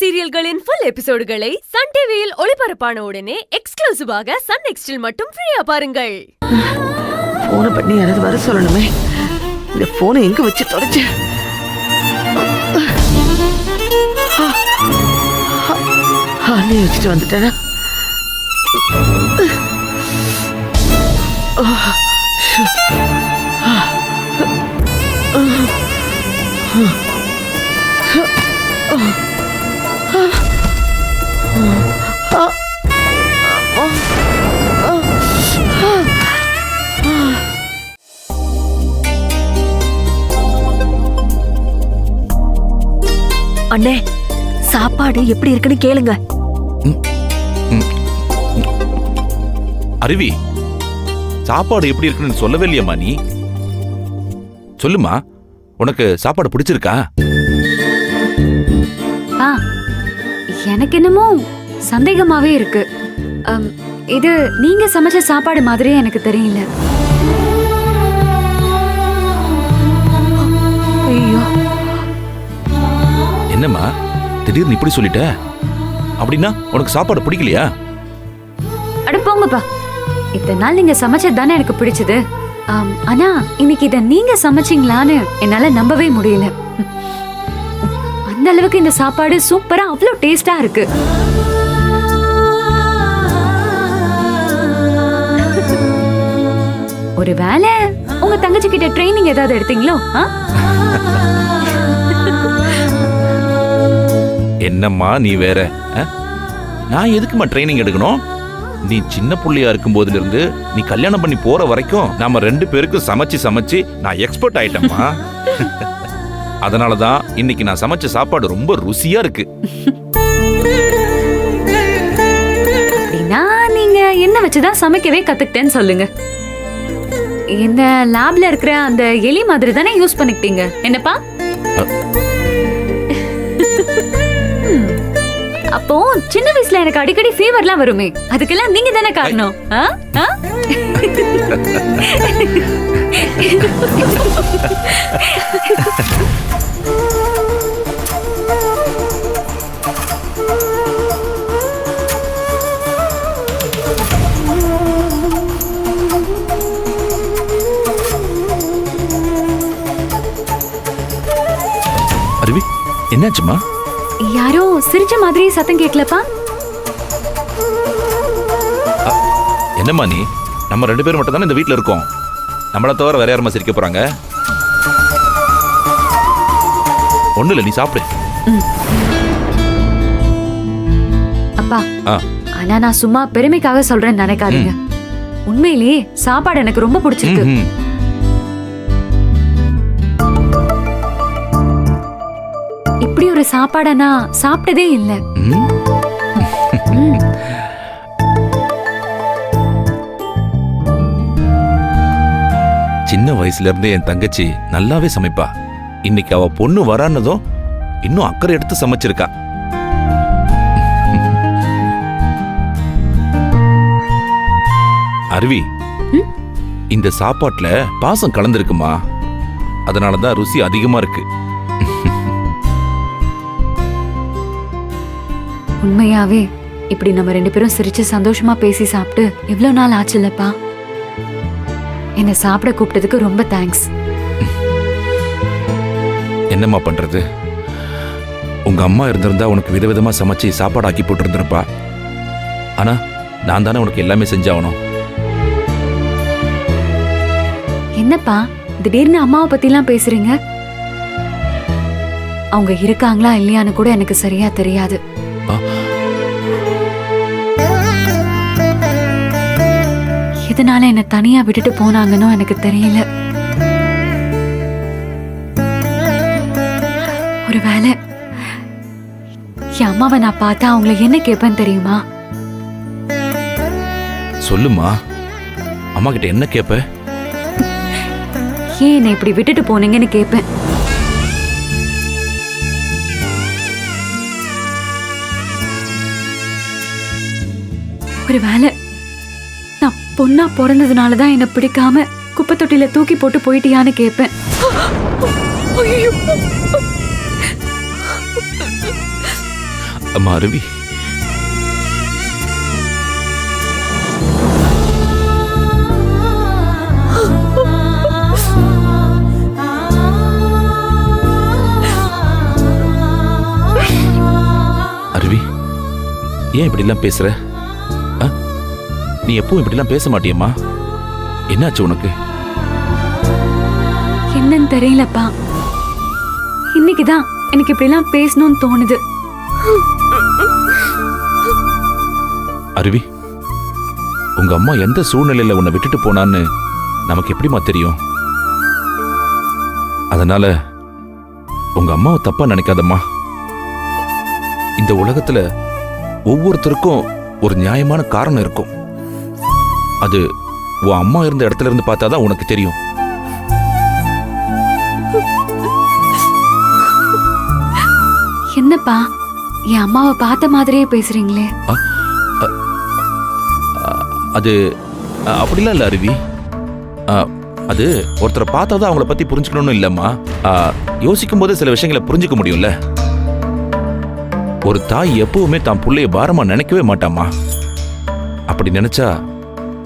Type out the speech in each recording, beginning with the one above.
சீரியல்களின் full எபிசோடுகளை Sun டிவியில் ஒளிபரப்பான உடனே எக்ஸ்க்ளூசிவாக சன் நெக்ஸ்டில் மட்டும் ஃப்ரீயா பாருங்கள். போனை பண்ணி யாராவது வர சொல்லணுமே. இந்த போனை எங்க வச்சு தொலைச்சு? நீ வச்சுட்டு வந்துட்டேனா? அண்ணே, சாப்பாடு எப்படி இருக்குன்னு கேளுங்க. அருவி, சாப்பாடு எப்படி இருக்குன்னு சொல்லவே இல்லையம்மா நீ. சொல்லுமா, உனக்கு சாப்பாடு பிடிச்சிருக்கா? எனக்கு என்னமோ சந்தேகமாவே இருக்கு. இது நீங்க சமைச்ச சாப்பாடு மாதிரியே எனக்கு தெரியல. ஐயோ, என்னம்மா திடீர்னு இப்படி சொல்லிட்ட? அப்படின்னா உனக்கு சாப்பாடு பிடிக்கலையா? அட போங்கப்பா, இத்தனை நாள் நீங்க சமைச்சது தானே எனக்கு பிடிச்சது. ஆனா இன்னைக்கு இத நீங்க சமைச்சீங்களான்னு என்னால நம்பவே முடியல. அந்த அளவுக்கு இந்த சாப்பாடு சூப்பரா அவ்வளவு டேஸ்டா இருக்கு. ஒருவேளை உங்க தங்கச்சி கிட்ட ட்ரைனிங் ஏதாவது எடுத்தீங்களோ? என்னம்மா நீ வேற, நான் எதுக்குமா ட்ரைனிங் எடுக்கணும்? நீ சின்ன புள்ளையா இருக்கும் போதுல இருந்து நீ கல்யாணம் பண்ணி போற வரைக்கும் நாம 2 பேருக்கும் சமைச்சு நான் எக்ஸ்பர்ட் ஆயிட்டேம்மா. அதனாலதான் இன்னைக்கு நான் சமைச்ச சாப்பாடு ரொம்ப ருசியா இருக்கு. நீங்க என்ன வச்சுதான் சமைக்கவே கத்துக்கிட்டேன்னு சொல்லுங்க. இந்த லேப்ல இருக்கிற அந்த எலி மாதிரி தானே யூஸ் பண்ணிக்கிட்டீங்க என்னப்பா? அப்போ சின்ன வயசுல எனக்கு அடிக்கடி ஃபீவர்லாம் வருமே, அதுக்கெல்லாம் நீங்க தானே காரணம். அருவி, என்னாச்சுமா? யாரோ சிரிச்ச மாதிரி சத்தம் கேட்கலப்பா? என்னம்மா நீ? நம்ம 2 பேரும் மட்டும் தானே இந்த வீட்டுல இருக்கோம். நம்மள தவிர வேற யாருமா சிரிக்க போறாங்க? ஒண்ணு இல்ல, நீ சாப்பிடு. அப்பா, ஆனா நான் சும்மா பெருமைக்காக சொல்றேன்னு நினைக்காதீங்க. உண்மையிலேயே சாப்பாடு எனக்கு ரொம்ப பிடிச்சிருக்கு. இப்படி ஒரு சாப்பாட நான் சாப்பிட்டதே இல்ல. சின்ன வயசுல இருந்தே என் தங்கச்சி நல்லாவே சமைப்பா. இன்னைக்கு அவ பொண்ணு வரானதும் இன்னும் அக்கறை எடுத்து சமைச்சிருக்கா. அருவி, இந்த சாப்பாட்டுல பாசம் கலந்துருக்குமா, அதனாலதான் ருசி அதிகமா இருக்கு. உண்மையாவே இப்படி நம்ம 2 பேரும் சிரிச்சு சந்தோஷமா பேசி சாப்பிட்டு எவ்வளவு நாள் ஆச்சு இல்லப்பா? என்ன சாப்பிட கூப்பிட்டதுக்கு ரொம்ப தேங்க்ஸ். என்னம்மா பண்றது, உங்க அம்மா இருந்திருந்தா உனக்கு விதவிதமா சமைச்சு சாப்பாடு ஆக்கி போட்டு இருந்திருப்பா. ஆனா நான் தானே உனக்கு எல்லாமே செஞ்சாகணும். என்னப்பா திடீர்னு அம்மாவை பத்தி எல்லாம் பேசுறீங்க? அவங்க இருக்காங்களா இல்லையான்னு கூட எனக்கு சரியா தெரியாது. எதனால என்ன தனியா விட்டுட்டு போனாங்கன்னு எனக்கு தெரியல. ஒருவேளை என் அம்மாவை நான் பார்த்தா அவங்கள என்ன கேட்பேன்னு தெரியுமா? சொல்லுமா, அம்மா கிட்ட என்ன கேப்ப? ஏன் என்னை இப்படி விட்டுட்டு போனீங்கன்னு கேட்பேன். ஒருவேளை நான் பொண்ணா பிறந்ததுனாலதான் என்ன பிடிக்காம குப்பை தொட்டில தூக்கி போட்டு போயிட்டியான்னு கேட்பேன். அம்மா அருவி, அருவி, ஏன் இப்படிலாம் பேசுற? நீ எப்பவும் இப்படிலாம் பேச மாட்டியம்மா. என்னாச்சு உனக்கு? என்னன்னு தெரியலப்பா, இன்னைக்குதான் எனக்கு இப்படிலாம் பேசணும்னு தோணுது. அருவி, உங்க அம்மா எந்த சூழ்நிலையில உன்னை விட்டுட்டு போனான்னு நமக்கு எப்படிமா தெரியும்? அதனால உங்க அம்மாவை தப்பா நினைக்காதம்மா. இந்த உலகத்துல ஒவ்வொருத்தருக்கும் ஒரு நியாயமான காரணம் இருக்கும். அது உன் அம்மா இருந்த இடத்துல இருந்து பார்த்தாதான் உனக்கு தெரியும். என்னப்பா, என் அம்மாவை பார்த்த மாதிரியே பேசுறீங்களே? அது அப்படிலாம் இல்ல அருவி. அது ஒருத்தரை பார்த்தாதான் அவங்கள பத்தி புரிஞ்சுக்கணும்னு இல்லம்மா. யோசிக்கும் போதே சில விஷயங்களை புரிஞ்சுக்க முடியும்ல. ஒரு தாய் எப்பவுமே தான் புள்ளைய பாரமா நினைக்கவே மாட்டாமா. அப்படி நினைச்சா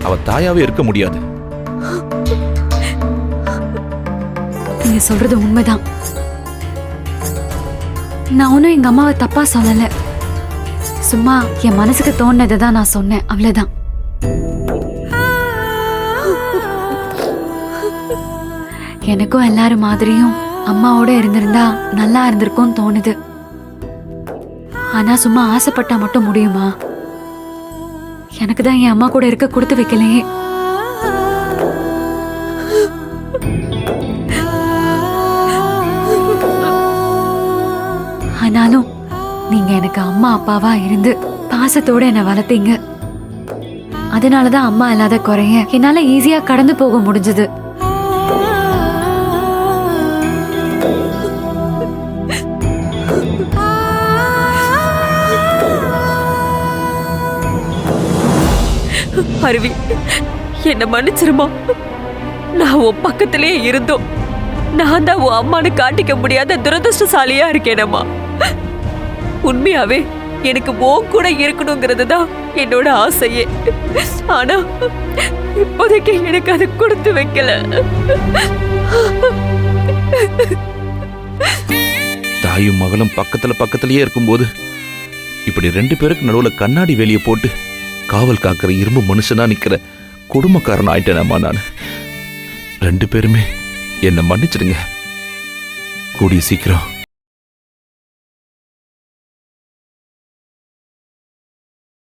அவ தாயாவே இருக்க முடியாது. நீங்க சொல்றது உண்மைதான். நான் ஒன்னும் எங்க அம்மாவை தப்பா சொல்லல. சும்மா என் மனசுக்கு தோணுனதை தான் நான் சொன்னேன், அவ்வளவுதான். எனக்கும் எல்லாரும் மாதிரியும் அம்மாவோட இருந்திருந்தா நல்லா இருந்திருக்கும்னு தோணுது. ஆனா சும்மா ஆசைப்பட்டா மட்டும் முடியுமா? எனக்கு தான் என் அம்மா கூட இருக்க கொடுத்து வைக்கலையே. ஆனாலும் நீங்க எனக்கு அம்மா அப்பாவா இருந்து பாசத்தோட என்ன வளர்த்தீங்க. அதனாலதான் அம்மா இல்லாத குறைய என்னால ஈஸியா கடந்து போக முடிஞ்சது. அருவி, என்ன மன்னிச்சிருமா. நான் உன் பக்கத்திலேயே இருந்தோம் நான் தான் உன் அம்மானு காட்டிக்க முடியாத துரதிருஷ்டசாலியா இருக்கேனம்மா. உண்மையாவே எனக்கு உன் கூட இருக்கணுங்கிறது தான் என்னோட ஆசையே. ஆனா இப்போதைக்கு எனக்கு அதை கொடுத்து வைக்கல. தாயும் மகளும் பக்கத்திலேயே இருக்கும்போது இப்படி 2 பேருக்கு நடுவுல கண்ணாடி வேலியை போட்டு காவல் காக்கிற இரும்பு மனுஷனா நிக்கிற கொடுமைக்காரன் ஆயிட்டேனம்மா நான். 2 பேருமே என்னை மன்னிச்சிடுங்க. கூடிய சீக்கிரம்